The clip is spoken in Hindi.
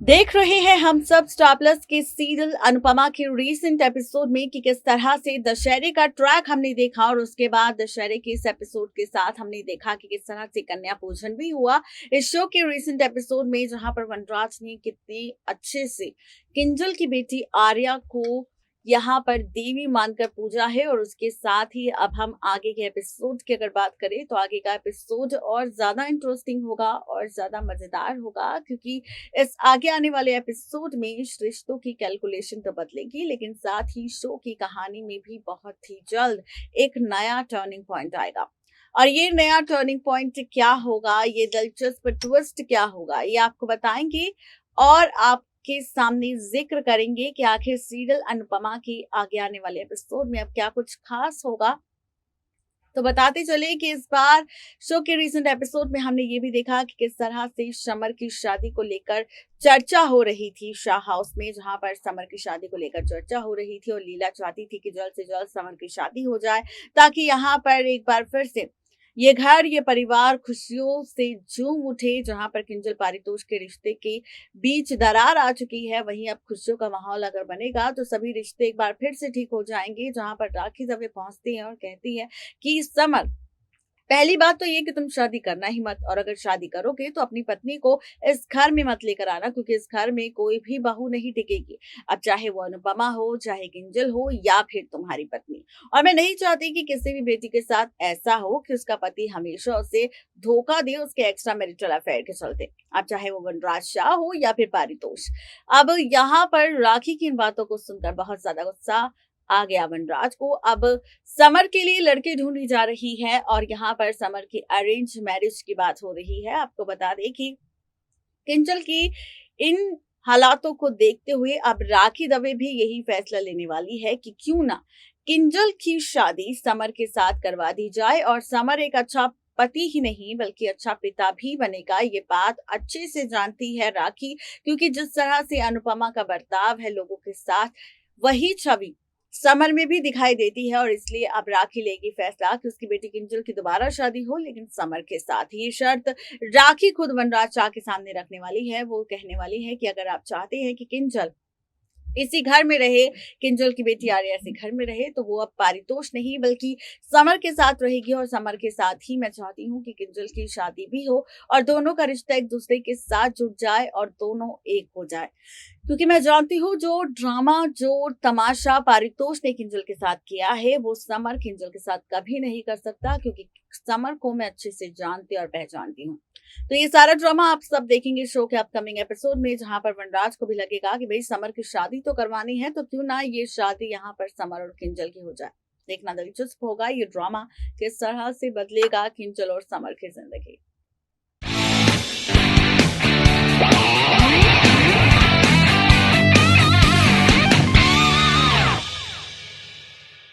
देख रहे हैं हम सब स्टार प्लस के सीरियल अनुपमा के रीसेंट एपिसोड में कि किस तरह से दशहरे का ट्रैक हमने देखा और उसके बाद दशहरे के इस एपिसोड के साथ हमने देखा कि किस तरह से कन्या पूजन भी हुआ इस शो के रीसेंट एपिसोड में, जहां पर वनराज ने कितने अच्छे से किंजल की बेटी आर्या को यहाँ पर देवी मानकर पूजा है। और उसके साथ ही अब हम आगे के एपिसोड की अगर बात करें तो आगे का एपिसोड और ज्यादा इंटरेस्टिंग होगा और ज्यादा मजेदार होगा, क्योंकि इस आगे आने वाले एपिसोड में रिश्तों की कैलकुलेशन तो बदलेगी, लेकिन साथ ही शो की कहानी में भी बहुत ही जल्द एक नया टर्निंग पॉइंट आएगा। और ये नया टर्निंग पॉइंट क्या होगा, ये दिलचस्प ट्विस्ट क्या होगा, ये आपको बताएंगे और आपके सामने जिक्र करेंगे कि आखिर सीरियल अनुपमा के आगे आने वाले एपिसोड में अब क्या कुछ खास होगा। तो बताते चले कि इस बार शो के रीसेंट एपिसोड में हमने ये भी देखा कि किस तरह से समर की शादी को लेकर चर्चा हो रही थी शाह हाउस में, जहां पर समर की शादी को लेकर चर्चा हो रही थी और लीला चाहती थी कि जल्द से जल्द समर की शादी हो जाए, ताकि यहाँ पर एक बार फिर से ये घर, ये परिवार खुशियों से झूम उठे। जहां पर किंजल पारितोष के रिश्ते के बीच दरार आ चुकी है, वहीं अब खुशियों का माहौल अगर बनेगा तो सभी रिश्ते एक बार फिर से ठीक हो जाएंगे। जहां पर राखी जब वे पहुंचती है और कहती है कि समर, पहली बात तो ये कि तुम शादी करना ही मत, और अगर शादी करोगे तो अपनी पत्नी को इस घर में मत लेकर आना, क्योंकि इस घर में कोई भी बहू नहीं टिकेगी। अब चाहे वो अनुपमा हो, चाहे किंजल हो, या फिर तुम्हारी पत्नी। और मैं नहीं चाहती कि किसी भी बेटी के साथ ऐसा हो कि उसका पति हमेशा उसे धोखा दे उसके एक्स्ट्रा मैरिटल अफेयर के चलते। अब चाहे वो वनराज शाह हो या फिर पारितोष। अब यहाँ पर राखी की इन बातों को सुनकर बहुत ज्यादा गुस्सा आ गया वनराज को। अब समर के लिए लड़के ढूंढी जा रही है और यहाँ पर समर की अरेंज मैरिज की बात हो रही है। आपको बता दें कि किंजल की इन हालातों को देखते हुए अब राखी दवे भी यही फैसला लेने वाली है कि क्यों ना किंजल की शादी समर के साथ करवा दी जाए, और समर एक अच्छा पति ही नहीं बल्कि अच्छा पिता भी बनेगा। ये बात अच्छे से जानती है राखी, क्योंकि जिस तरह से अनुपमा का बर्ताव है लोगों के साथ, वही छवि समर में भी दिखाई देती है। और इसलिए अब राखी लेगी फैसला कि उसकी बेटी किंजल की दोबारा शादी हो, लेकिन समर के साथ। ये शर्त राखी खुद वनराज शाह के सामने रखने वाली है। वो कहने वाली है कि अगर आप चाहते हैं कि किंजल इसी घर में रहे, किंजल की बेटी आर्या इसी घर में रहे, तो वो अब पारितोष नहीं बल्कि समर के साथ रहेगी। और समर के साथ ही मैं चाहती हूँ कि किंजल की शादी भी हो और दोनों का रिश्ता एक दूसरे के साथ जुड़ जाए और दोनों एक हो जाए, क्योंकि मैं जानती हूँ जो ड्रामा, जो तमाशा पारितोष ने किंजल के साथ किया है वो समर किंजल के साथ कभी नहीं कर सकता, क्योंकि समर को मैं अच्छे से जानती और पहचानती हूँ। तो ये सारा ड्रामा आप सब देखेंगे शो के अपकमिंग एपिसोड में, जहां पर वनराज को भी लगेगा कि भाई समर की शादी तो करवानी है, तो क्यों ना ये शादी यहाँ पर समर और किंजल की हो जाए। देखना दिलचस्प होगा ये ड्रामा किस तरह से बदलेगा किंजल और समर की जिंदगी।